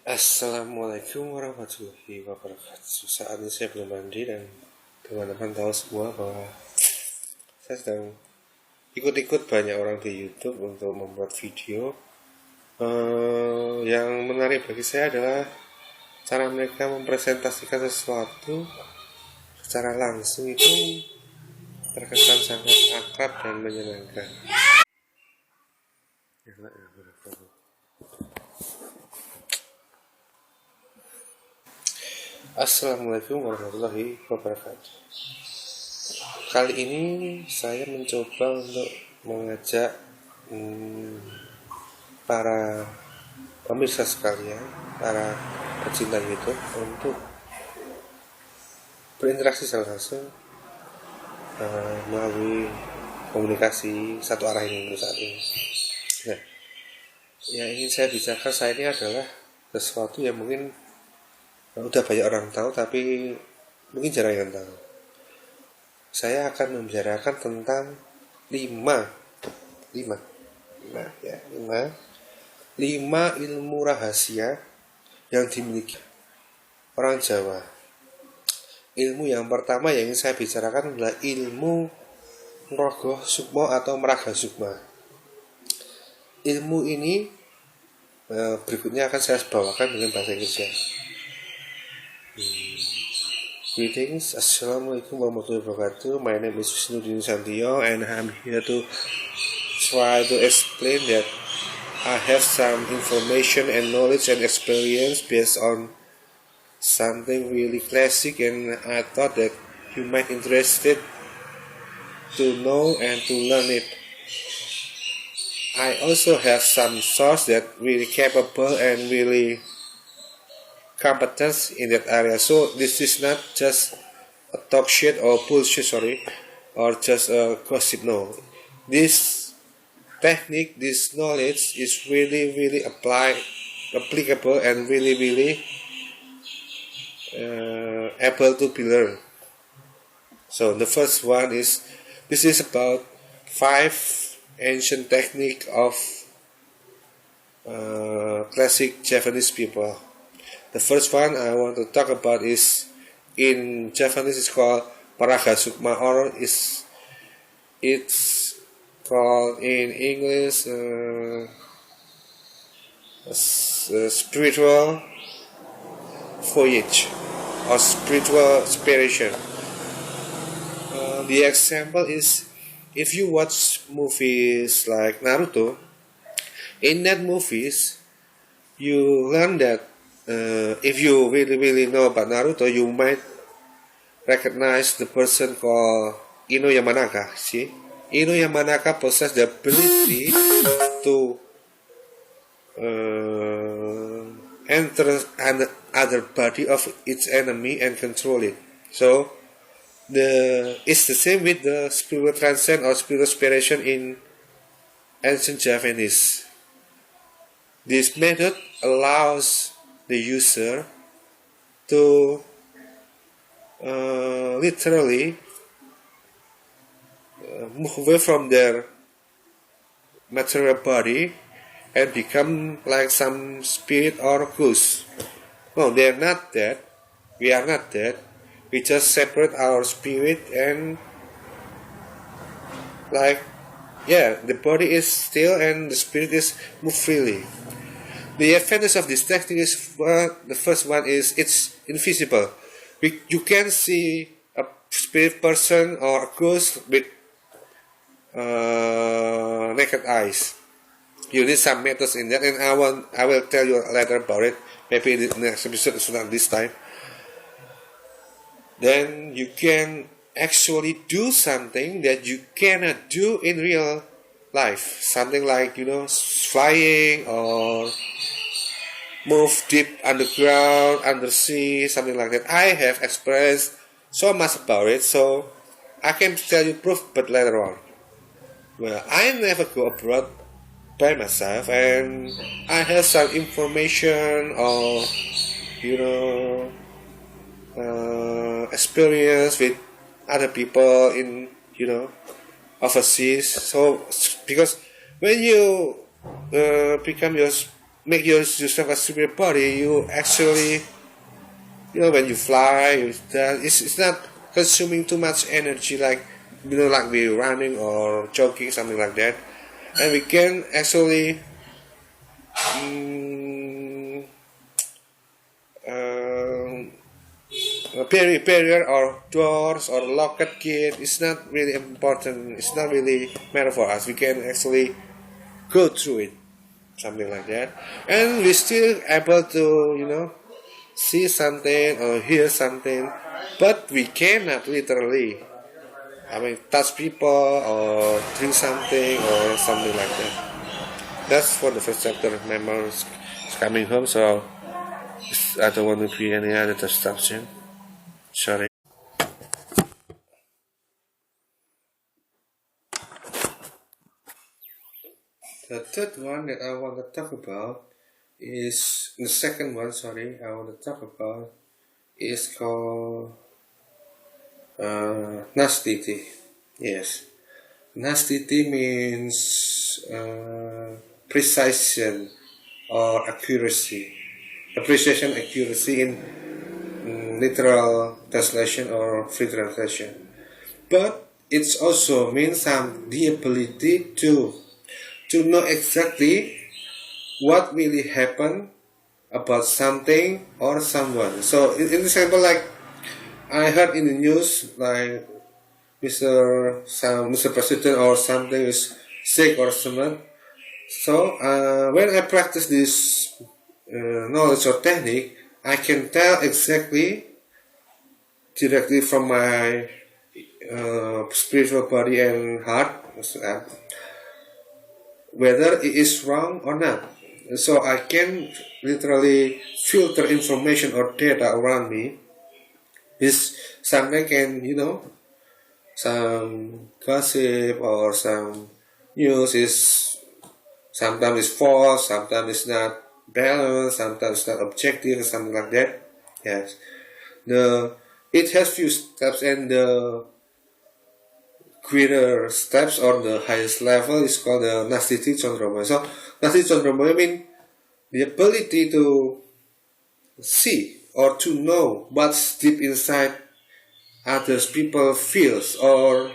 Assalamualaikum warahmatullahi wabarakatuh. Saat ini saya belum mandi dan teman-teman tahu semua bahwa saya sedang ikut-ikut banyak orang di YouTube untuk membuat video. Yang menarik bagi saya adalah cara mereka mempresentasikan sesuatu secara langsung itu terkesan sangat akrab dan menyenangkan. Assalamualaikum warahmatullahi wabarakatuh. Kali ini saya mencoba untuk mengajak para pemirsa sekalian, para pecinta YouTube untuk berinteraksi secara langsung melalui komunikasi satu arah ini saat ini. Nah, yang ingin saya bicarakan saat ini adalah sesuatu yang mungkin udah banyak orang tahu tapi mungkin jarang yang tahu. Saya akan membicarakan tentang 5 ilmu rahasia yang dimiliki orang Jawa. Ilmu yang pertama yang ingin saya bicarakan adalah ilmu Rogoh Sukmo atau Meraga Sukma. Ilmu ini berikutnya akan saya bawakan dengan bahasa Indonesia. Greetings, Assalamualaikum warahmatullahi wabarakatuh. My name is Indonesian and I'm here to try to explain that I have some information and knowledge and experience based on something really classic, and I thought that you might interested to know and to learn it. I also have some source that really capable and really competence in that area. So this is not just a talk shit or bullshit, or just a gossip. No, this technique, this knowledge is really applicable and really able to be learned. So the first one is, this is about 5 ancient technique of classic Javanese people. The first one I want to talk about is, in Javanese it's called Meraga Sukma, or it's called in English spiritual voyage or spiritual inspiration. The example is, if you watch movies like Naruto, in that movies you learn that if you really know about Naruto, you might recognize the person called Ino Yamanaka. See, Ino Yamanaka possesses the ability to enter another body of its enemy and control it. So it's the same with the spiritual transcend or spiritual inspiration in ancient Javanese. This method allows the user to literally move away from their material body and become like some spirit or ghost. No, they are not dead. We are not dead. We just separate our spirit and the body is still and the spirit is move freely. The advantage of this technique is, the first one is, it's invisible. You can see a spirit person or a ghost with naked eyes. You need some methods in that, and I will tell you later about it. Maybe in the next episode, it's not this time. Then you can actually do something that you cannot do in real life. Something like, flying or move deep underground, undersea, something like that. I have experienced so much about it, so I can tell you proof, but later on. Well, I never go abroad by myself, and I have some information or, experience with other people in, overseas. So, because when you become your make yourself a superior body, you actually, when you fly, it's not consuming too much energy, like like we're running or jogging, something like that, and we can actually um, barrier or doors or locked gate is not really important. It's not really matter for us. We can actually go through it, something like that, and we still able to see something or hear something, but we cannot literally, touch people or drink something or something like that. That's for the first chapter. My mom is coming home, so I don't want to be any other distraction. Sorry. The third one that I want to talk about is the second one. Sorry, I want to talk about is called knight.The. Yes, knight.The means precision or accuracy. Appreciation, accuracy in literal translation or free translation. But it also means the ability to know exactly what really happened about something or someone. So in example, like I heard in the news, like Mr. President or something is sick or something. So when I practice this knowledge or technique, I can tell exactly directly from my spiritual body and heart whether it is wrong or not. So I can literally filter information or data around me. This something can, some gossip or some news is sometimes it's false, sometimes it's not balanced, sometimes it's not objective, something like that. Yes. It has few steps, and the greater steps or the highest level is called the knight.The Chondroma. So knight.The Chondroma means the ability to see or to know what's deep inside others people feels, or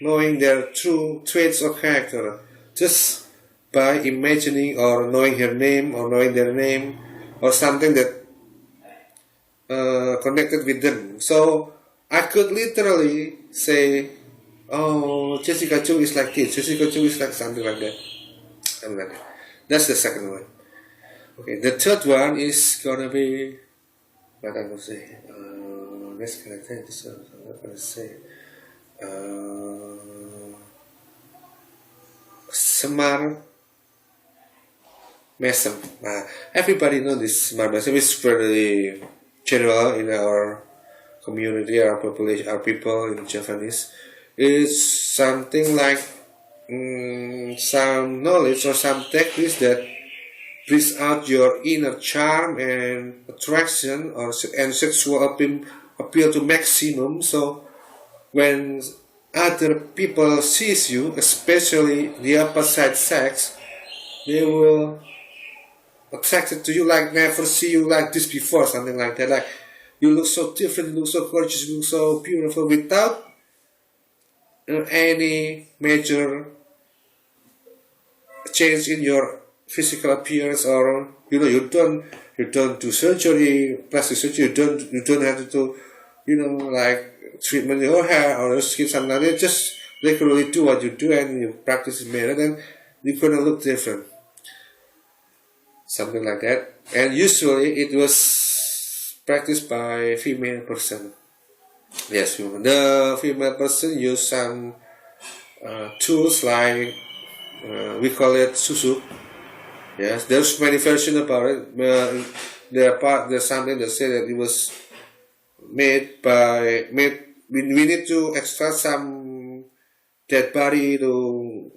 knowing their true traits or character just by imagining or knowing her name or knowing their name or something that connected with them. So I could literally say, oh, Jessica Chu is like this, Jessica Chu is like something like that. That's the second one. Okay, the third one is gonna be what I'm gonna say. Let's gonna take this one. I'm gonna say Semar Mesem. Everybody knows this Semar Mesem is very general in our community, our population, our people in Javanese. It's something like some knowledge or some techniques that brings out your inner charm and attraction and sexual appeal to maximum. So when other people sees you, especially the opposite sex, they will attracted to you like never see you like this before, something like that. Like you look so different, you look so gorgeous, you look so beautiful without any major change in your physical appearance, or you don't do surgery, plastic surgery. You don't have to do like treatment in your hair or your skin, something like that. Just regularly do what you do and you practice it better, then you're gonna look different, something like that. And usually it was practiced by female person. Yes, the female person use some tools like we call it susu. Yes, there's many versions about it. There's something that say that it was made. We need to extract some dead body to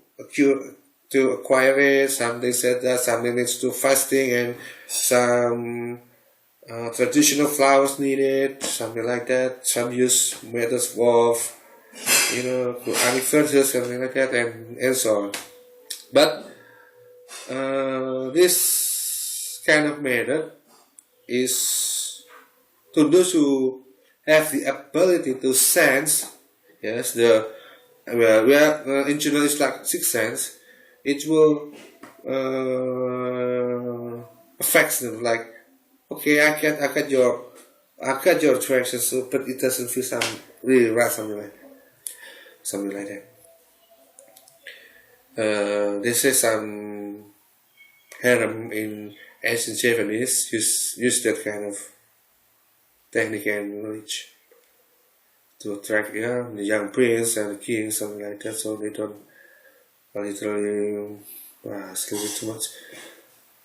acquire it. Something said that something needs to fasting and some traditional flowers needed, something like that. Some use methods of agriculture, something like that, and so on. But this kind of method is to those who have the ability to sense, yes, the in general it's like sixth sense. It will affects them. Like, okay, I get your direction, so but it doesn't feel really right, something like that. They say some harem in ancient Javanese use that kind of technique and knowledge to attract the young prince and the king, something like that, so they don't literally sleep too much,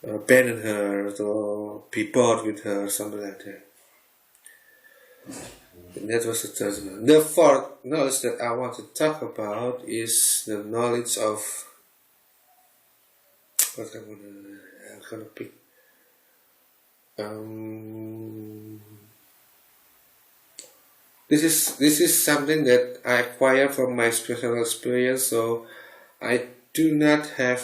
abandon her or be bored with her, something like that. And that was the third one. The fourth knowledge that I want to talk about is the knowledge of what I'm gonna pick. This is something that I acquired from my personal experience, so I do not have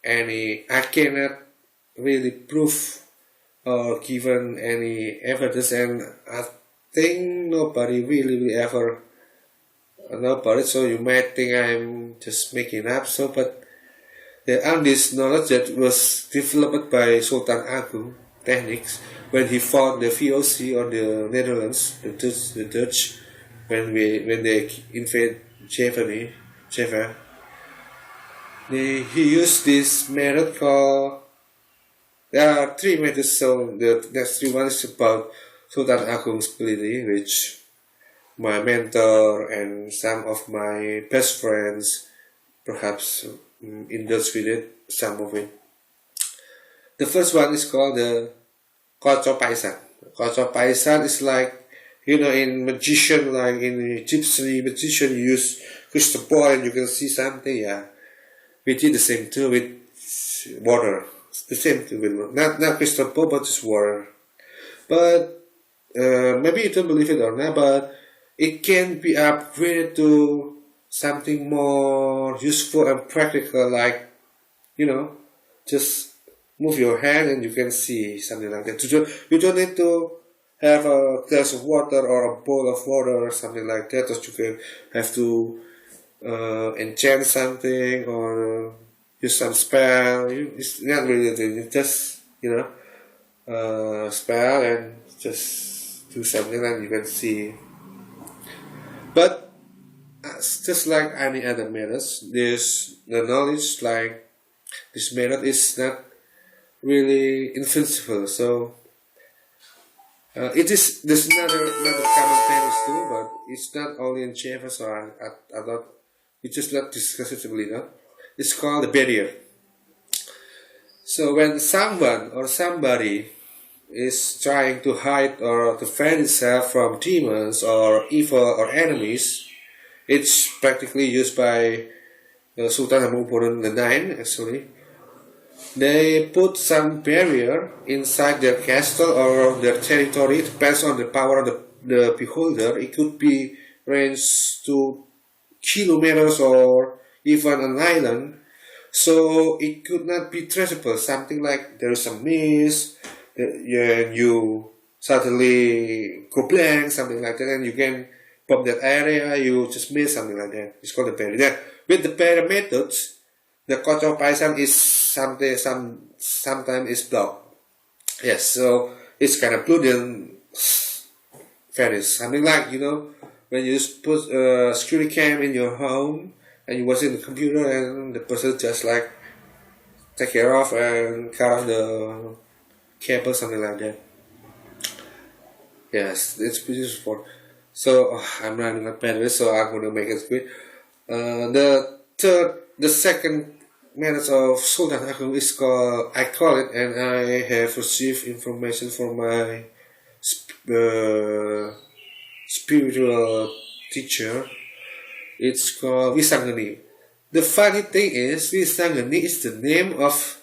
I cannot really prove or given any evidence, and I think nobody really ever know about it, so you might think I'm just making up. So, but there are this knowledge that was developed by Sultan Agung techniques when he fought the VOC on the Netherlands, the Dutch, when they invade Java. He used this method called. There are three methods. So the next three one is about Sultan Agung's ability, which my mentor and some of my best friends, perhaps in Dutch we did some of it. The first one is called the Koco Paisan. Koco Paisan is like, in magician, like in Egyptian magician, you use crystal ball and you can see something. Yeah, we did the same too with water. The same thing with water. Not crystal ball, but just water. But maybe you don't believe it or not, but it can be upgraded to something more useful and practical, like, just move your hand and you can see something like that. You don't need to have a glass of water or a bowl of water or something like that, or you can have to enchant something or use some spell. It's not really it's just, spell and just do something and you can see. But just like any other methods, the knowledge like this method is not really invincible. So there's another common methods too, but it's not only in Java. So I thought we just not discuss it really, no? It's called the barrier. So when someone or somebody is trying to hide or to defend itself from demons or evil or enemies, it's practically used by Sultan Hamengkubuwono IX, actually. They put some barrier inside their castle or their territory. It depends on the power of the beholder. It could be ranged to kilometers or even an island. So it could not be traceable. Something like there is a mist, and you suddenly go blank, something like that, and you can pop that area, you just miss something like that. It's called the barrier. Then with the barrier methods, the Koco Paisan is sometimes is blocked. Yes, so it's kind of blue then vanish. Something like, when you put a security cam in your home and you watch in the computer and the person just like take care of and cut off the cable, something like that. Yes, it's pretty useful. So I'm running a bandwidth, so I'm gonna make it quick. The second method of Sultan Agung is called, I call it, and I have received information from my spiritual teacher. It's called Wisangeni. The funny thing is, Wisangeni is the name of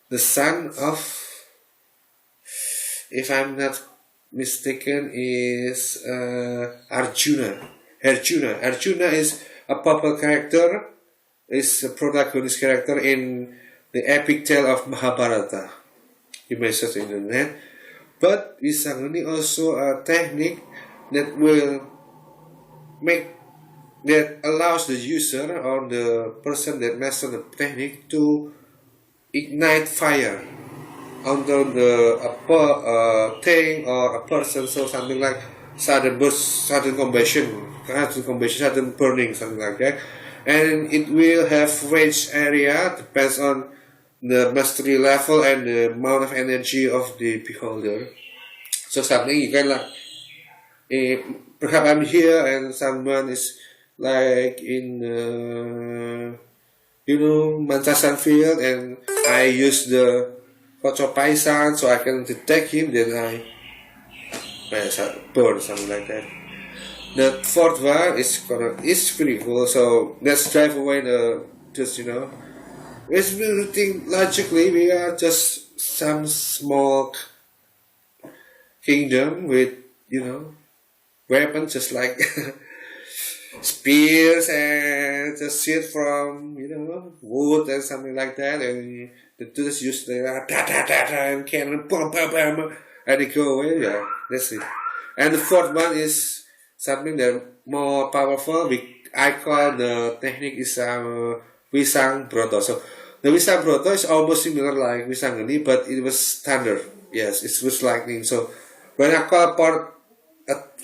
the son of, if I'm not mistaken, is Arjuna. Arjuna is a popular character, is a protagonist character in the epic tale of Mahabharata. You may search in the net. But Visangani also a technique that will make that allows the user or the person that masters the technique to ignite fire onto a thing or a person, so something like sudden burst, sudden combustion, sudden burning, something like that. And it will have range area, depends on the mastery level and the amount of energy of the beholder. So something you can like, perhaps I'm here and someone is like in Mantasan field, and I use the photo paisan so I can detect him, then I burn, something like that. The fourth one is pretty cool, so let's drive away it's really think logically we are just some small kingdom with, weapons just like spears and just shit from, wood and something like that, and the dudes use the and cannon, and they go away, yeah, that's it. And the fourth one is something that more powerful. I call the technique is Wisang Broto. So the Wisang Broto is almost similar like Wisangani, but it was thunder. Yes, it was lightning. So when I call part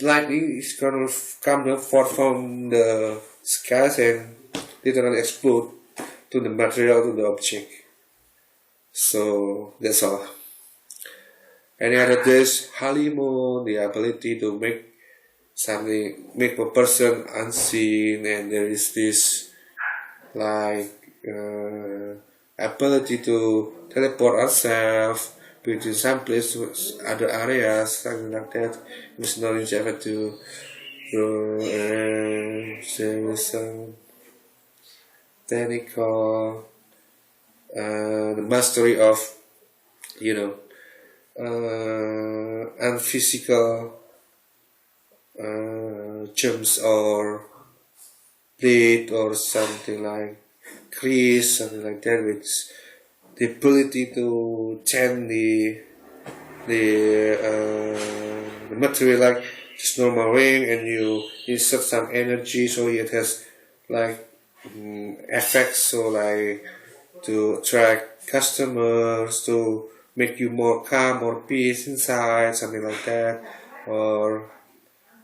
lightning, it's gonna come forth from the skies and literally explode to the material, to the object. So that's all. Any other dish? Halimun, the ability to make a person unseen, and there is this like ability to teleport ourselves between some places, other areas, something like that. With knowledge ever to there is some technical the mastery of and physical germs or bleed or something like crease, something like that, which the ability to change the material like just normal ring, and you insert some energy so it has like effects, so like to attract customers, to make you more calm or peace inside, something like that, or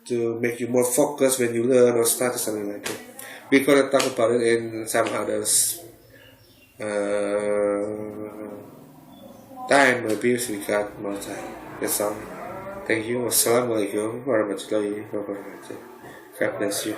to make you more focused when you learn or study, something like that. We're gonna talk about it in some others time, maybe we got more time. That's all. Thank you. Wassalamualaikum warahmatullahi wabarakatuh. God bless you.